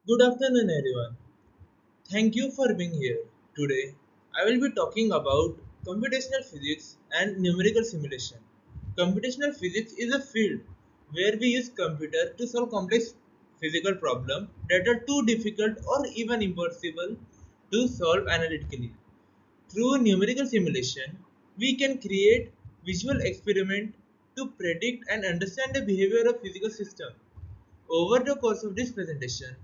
Good afternoon, everyone. Thank you for being here. Today, I will be talking about computational physics and numerical simulation. Computational physics is a field where we use computer to solve complex physical problems that are too difficult or even impossible to solve analytically. Through numerical simulation, we can create visual experiment to predict and understand the behavior of physical system. Over the course of this presentation,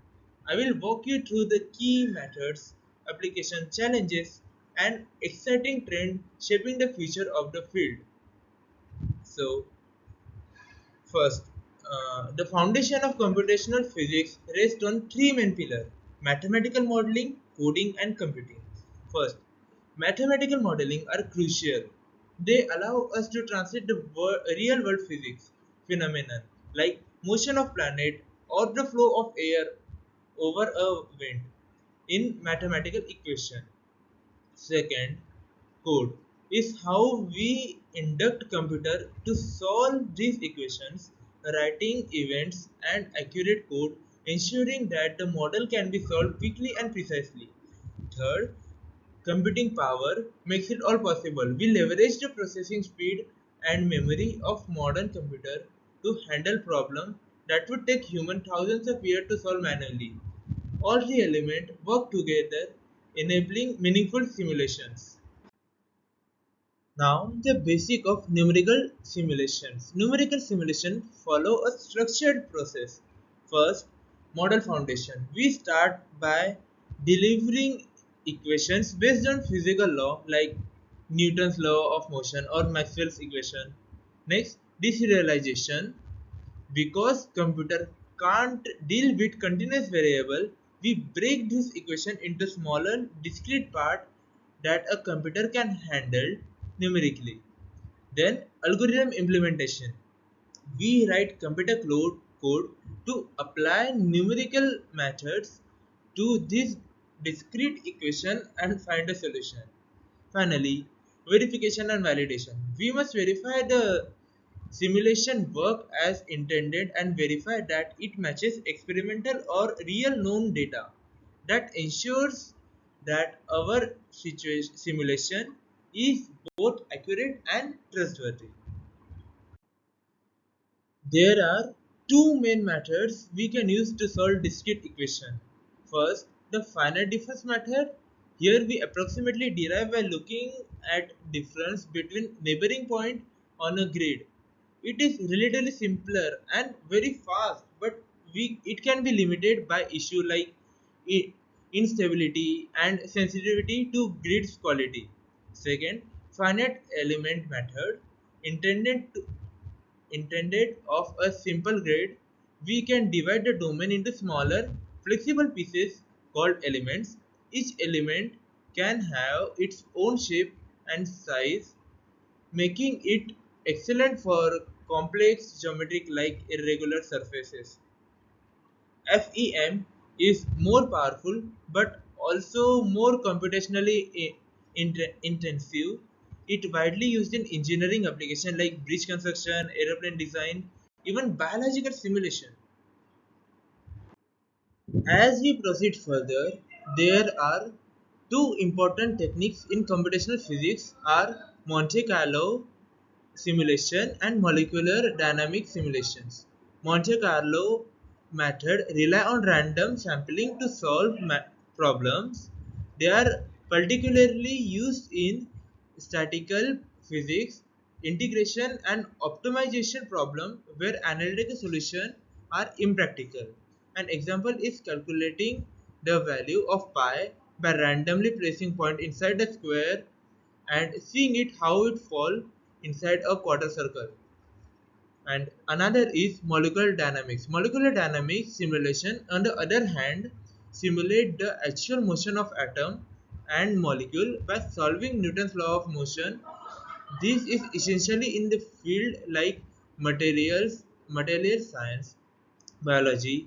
I will walk you through the key methods, application challenges, and exciting trends shaping the future of the field. So, first, the foundation of computational physics rests on three main pillars: mathematical modeling, coding, and computing. First, mathematical modeling are crucial. They allow us to translate the real world physics phenomenon like motion of planet or the flow of air over a wind in mathematical equation. Second, code is how we induct computer to solve these equations, writing events and accurate code, ensuring that the model can be solved quickly and precisely. Third, computing power makes it all possible. We leverage the processing speed and memory of modern computer to handle problems that would take human thousands of years to solve manually. All three elements work together, enabling meaningful simulations. Now, the basic of numerical simulations. Numerical simulation follow a structured process. First, model foundation. We start by delivering equations based on physical law like Newton's law of motion or Maxwell's equation. Next, deserialization. Because computer can't deal with continuous variable, we break this equation into smaller discrete parts that a computer can handle numerically. Then algorithm implementation. We write computer code to apply numerical methods to this discrete equation and find a solution. Finally, verification and validation. We must verify the simulation work as intended and verify that it matches experimental or real known data. That ensures that our simulation is both accurate and trustworthy. There are two main methods we can use to solve discrete equation. First, the finite difference method. Here we approximately derive by looking at difference between neighboring point on a grid. It is relatively simpler and very fast, but it can be limited by issue like i- instability and sensitivity to grid's quality. Second, finite element method intended to intended of a simple grid, we can divide the domain into smaller, flexible pieces called elements. Each element can have its own shape and size, making it excellent for complex geometric like irregular surfaces. FEM is more powerful but also more computationally intensive. It widely used in engineering applications like bridge construction, aeroplane design, even biological simulation. As we proceed further, there are two important techniques in computational physics are Monte Carlo simulation and molecular dynamic simulations. Monte Carlo method rely on random sampling to solve problems. They are particularly used in statistical physics, integration and optimization problem where analytical solutions are impractical. An example is calculating the value of pi by randomly placing point inside a square and seeing it how it fall inside a quarter circle. And another is molecular dynamics. Molecular dynamics simulation on the other hand simulate the actual motion of atom and molecule by solving Newton's law of motion. This is essentially in the field like material science, biology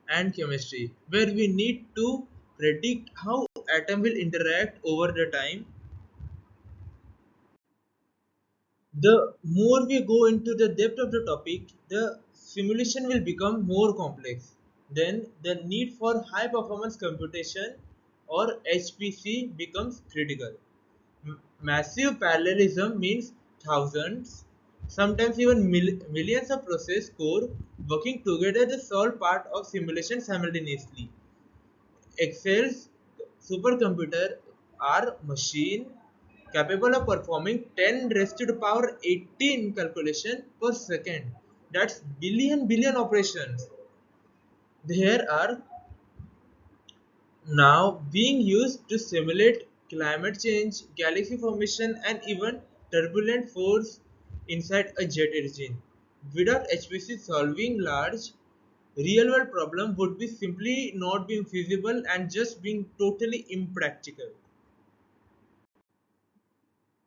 and chemistry where we need to predict how atom will interact over the time. The more we go into the depth of the topic, the simulation will become more complex. then the need for high performance computation or HPC becomes critical. Massive parallelism means thousands, sometimes even millions of process core working together to solve part of simulation simultaneously. Excel's supercomputer are machine capable of performing 10 raised to the power 18 calculation per second. That's billion operations. There are now being used to simulate climate change, galaxy formation, and even turbulent force inside a jet engine. Without HPC, solving large real world problem would be simply not being feasible and just being totally impractical.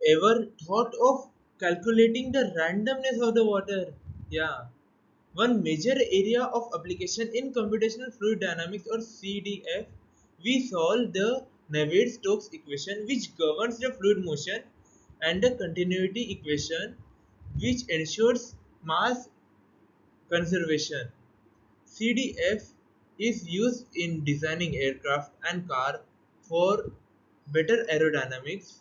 Ever thought of calculating the randomness of the water? Yeah. One major area of application in computational fluid dynamics or CDF, we solve the Navier-Stokes equation which governs the fluid motion and the continuity equation which ensures mass conservation. CDF is used in designing aircraft and car for better aerodynamics,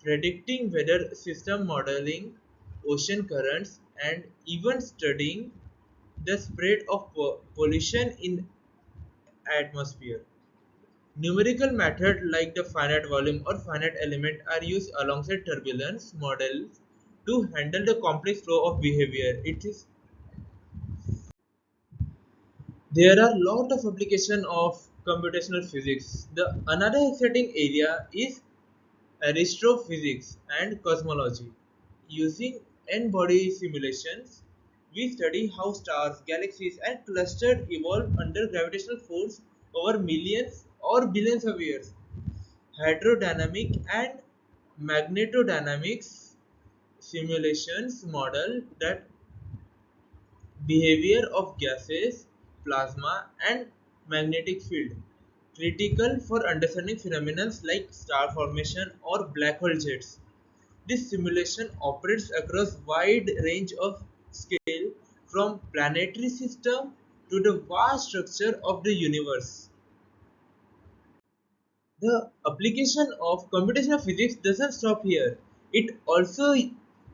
predicting weather system modeling, ocean currents, and even studying the spread of pollution in atmosphere. Numerical methods like the finite volume or finite element are used alongside turbulence models to handle the complex flow of behavior. It is There are lot of application of computational physics. The another exciting area is astrophysics and cosmology. Using n-body simulations, we study how stars, galaxies, and clusters evolve under gravitational force over millions or billions of years. Hydrodynamic and magnetodynamics simulations model that behavior of gases, plasma, and magnetic field, critical for understanding phenomena like star formation or black hole jets. This simulation operates across wide range of scale from planetary system to the vast structure of the universe. The application of computational physics doesn't stop here. It also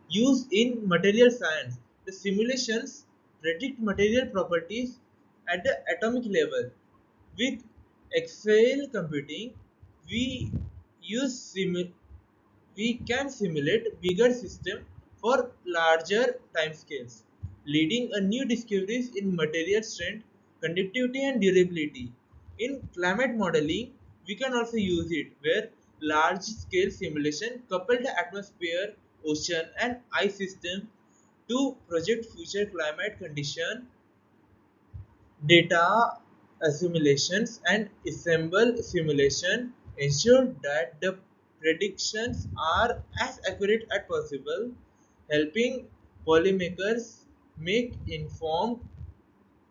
used in material science. The simulations predict material properties at the atomic level. With Excel computing, we use we can simulate bigger systems for larger timescales, leading a new discoveries in material strength, conductivity, and durability. In climate modeling, we can also use it where large-scale simulation couple the atmosphere, ocean, and ice system to project future climate condition data assimilations and assemble simulation ensure that the predictions are as accurate as possible, helping policymakers make informed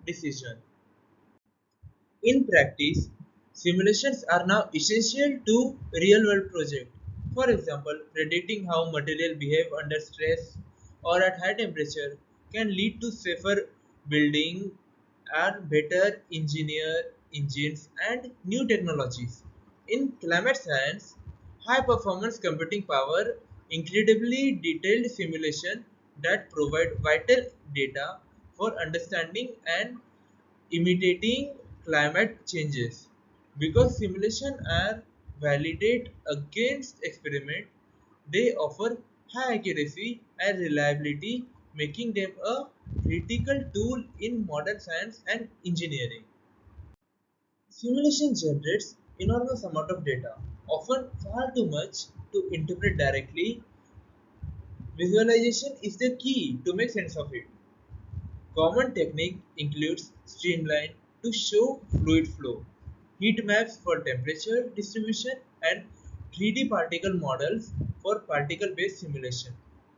decisions. In practice, simulations are now essential to real-world projects. For example, predicting how material behave under stress or at high temperature can lead to safer building and better engineer engines and new technologies. In climate science, high performance computing power, incredibly detailed simulation that provide vital data for understanding and imitating climate changes. Because simulations are validate against experiment, they offer high accuracy and reliability, making them a critical tool in modern science and engineering. Simulation generates enormous amount of data, often far too much to interpret directly. Visualization is the key to make sense of it. Common technique includes streamline to show fluid flow, heat maps for temperature distribution, and 3D particle models for particle-based simulation.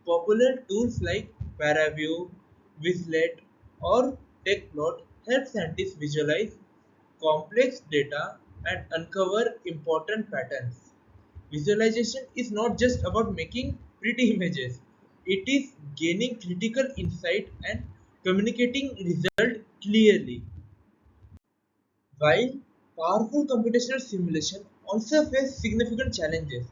Popular tools like Paraview, Quizlet, or TechPlot help scientists visualize complex data and uncover important patterns. Visualization is not just about making pretty images, it is gaining critical insight and communicating result clearly. While powerful computational simulation also face significant challenges,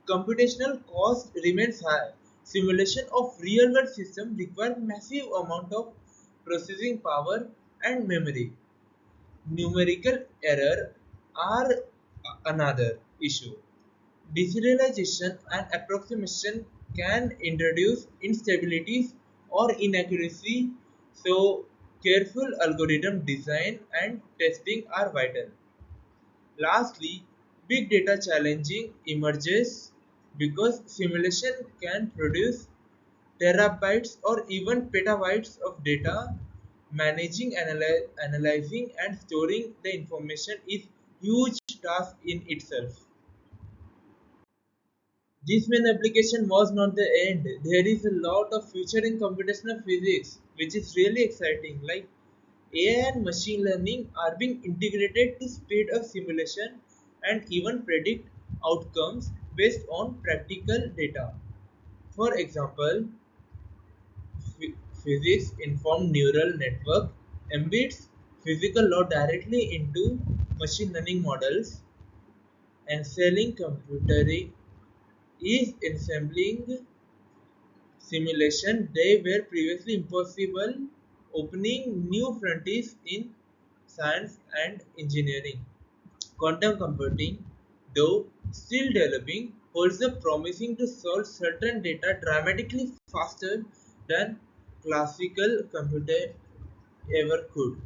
computational cost remains high. Simulation of real-world systems require massive amount of processing power and memory. Numerical error are another issue. Deserialization and approximation can introduce instabilities or inaccuracy, so careful algorithm design and testing are vital. Lastly, big data challenging emerges because simulation can produce terabytes or even petabytes of data. Managing, analyzing, and storing the information is huge task in itself. This main application was not the end. There is a lot of future in computational physics, which is really exciting. Like AI and machine learning are being integrated to speed up simulation and even predict outcomes based on practical data. For example, physics informed neural network embeds physical law directly into machine learning models, and selling computing is ensembling simulation they were previously impossible, opening new frontiers in science and engineering. Quantum computing, though still developing, holds the promising to solve certain data dramatically faster than classical computer ever could.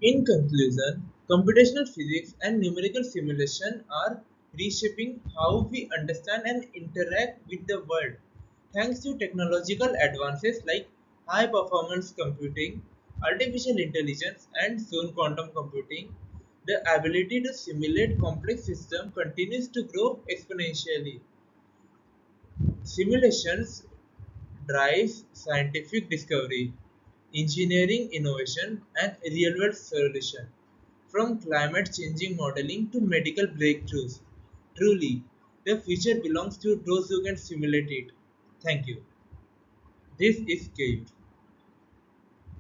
In conclusion, computational physics and numerical simulation are reshaping how we understand and interact with the world. Thanks to technological advances like high performance computing, artificial intelligence, and soon quantum computing, the ability to simulate complex systems continues to grow exponentially. Simulations drives scientific discovery, engineering innovation, and real-world solution, from climate-changing modeling to medical breakthroughs. Truly, the future belongs to those who can simulate it. Thank you. This is Cave,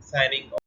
signing off.